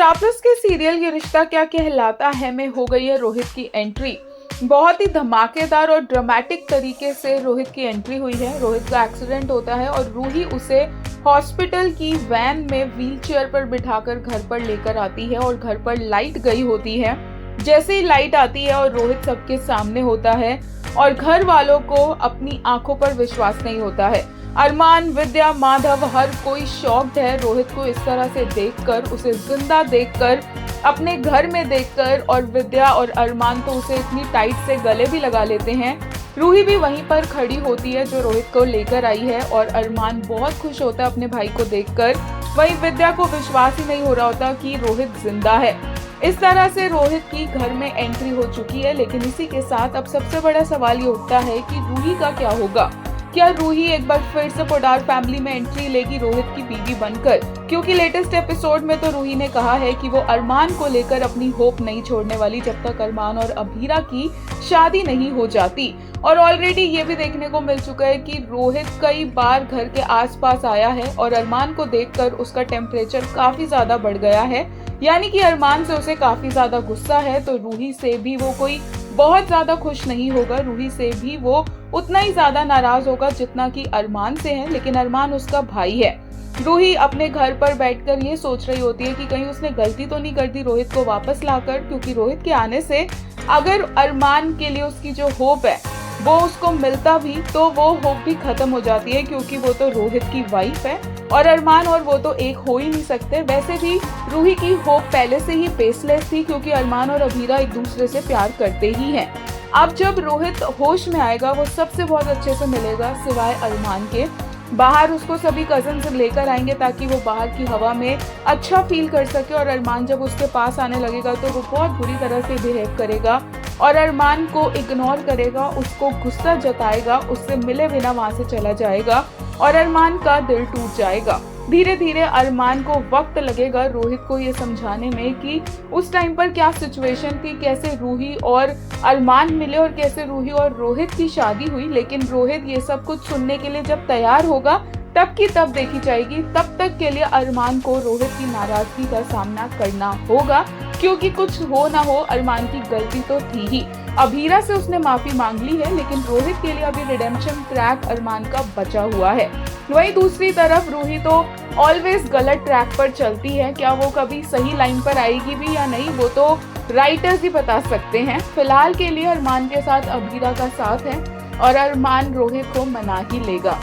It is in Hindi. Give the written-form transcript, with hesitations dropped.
स्टार प्लस के सीरियल ये रिश्ता क्या कहलाता है में हो गई है रोहित की एंट्री। बहुत ही धमाकेदार और ड्रामेटिक तरीके से रोहित की एंट्री हुई है। रोहित का एक्सीडेंट होता है और रूही उसे हॉस्पिटल की वैन में व्हीलचेयर पर बिठाकर घर पर लेकर आती है और घर पर लाइट गई होती है। जैसे ही लाइट आती है और रोहित सबके सामने होता है और घर वालों को अपनी आंखों पर विश्वास नहीं होता है। अरमान, विद्या, माधव हर कोई शॉक्ड है रोहित को इस तरह से देखकर, उसे जिंदा देखकर, अपने घर में देखकर। और विद्या और अरमान तो उसे इतनी टाइट से गले भी लगा लेते हैं। रूही भी वहीं पर खड़ी होती है जो रोहित को लेकर आई है और अरमान बहुत खुश होता है अपने भाई को देखकर। वहीं विद्या को विश्वास ही नहीं हो रहा होता कि रोहित जिंदा है। इस तरह से रोहित की घर में एंट्री हो चुकी है। लेकिन इसी के साथ अब सबसे बड़ा सवाल ये उठता है कि रूही का क्या होगा। क्या रूही एक बार फिर से पोडार फैमिली में एंट्री लेगी रोहित की बीवी बनकर? क्योंकि लेटेस्ट एपिसोड में तो रूही ने कहा है कि वो अरमान को लेकर अपनी होप नहीं छोड़ने वाली जब तक अरमान और अभीरा की शादी नहीं हो जाती। और ऑलरेडी ये भी देखने को मिल चुका है कि रोहित कई बार घर के आसपास आया है और अरमान को देखकर उसका टेम्परेचर काफी ज्यादा बढ़ गया है। यानी कि अरमान से उसे काफी ज्यादा गुस्सा है। तो रूही से भी वो कोई बहुत ज्यादा खुश नहीं होगा। रूही से भी वो उतना ही ज्यादा नाराज होगा जितना कि अरमान से है। लेकिन अरमान उसका भाई है। रूही अपने घर पर बैठकर ये सोच रही होती है कि कहीं उसने गलती तो नहीं कर दी रोहित को वापस लाकर। क्योंकि रोहित के आने से अगर अरमान के लिए उसकी जो होप है वो उसको मिलता भी तो वो होप भी खत्म हो जाती है। क्योंकि वो तो रोहित की वाइफ है और अरमान और वो तो एक हो ही नहीं सकते। वैसे भी रूही की होप पहले से ही बेसलेस थी क्योंकि अरमान और अभीरा एक दूसरे से प्यार करते ही हैं। अब जब रोहित होश में आएगा वो सबसे बहुत अच्छे से मिलेगा सिवाय अरमान के। बाहर उसको सभी कजन्स लेकर आएंगे ताकि वो बाहर की हवा में अच्छा फील कर सके। और अरमान जब उसके पास आने लगेगा तो वो बहुत बुरी तरह से बिहेव करेगा और अरमान को इग्नोर करेगा, उसको गुस्सा जताएगा, उससे मिले बिना वहां से चला जाएगा और अरमान का दिल टूट जाएगा। धीरे धीरे अरमान को वक्त लगेगा रोहित को ये समझाने में कि उस टाइम पर क्या सिचुएशन थी, कैसे रूही और अरमान मिले और कैसे रूही और रोहित की शादी हुई। लेकिन रोहित ये सब कुछ सुनने के लिए जब तैयार होगा तब की तब देखी जाएगी। तब तक के लिए अरमान को रोहित की नाराजगी का सामना करना होगा। क्योंकि कुछ हो ना हो अरमान की गलती तो थी ही। अभीरा से उसने माफी मांग ली है लेकिन रोहित के लिए अभी रिडेम्पशन ट्रैक अरमान का बचा हुआ है। वहीं दूसरी तरफ रूही तो ऑलवेज गलत ट्रैक पर चलती है। क्या वो कभी सही लाइन पर आएगी भी या नहीं वो तो राइटर्स ही बता सकते हैं। फिलहाल के लिए अरमान के साथ अभीरा का साथ है और अरमान रोहित को मना ही लेगा।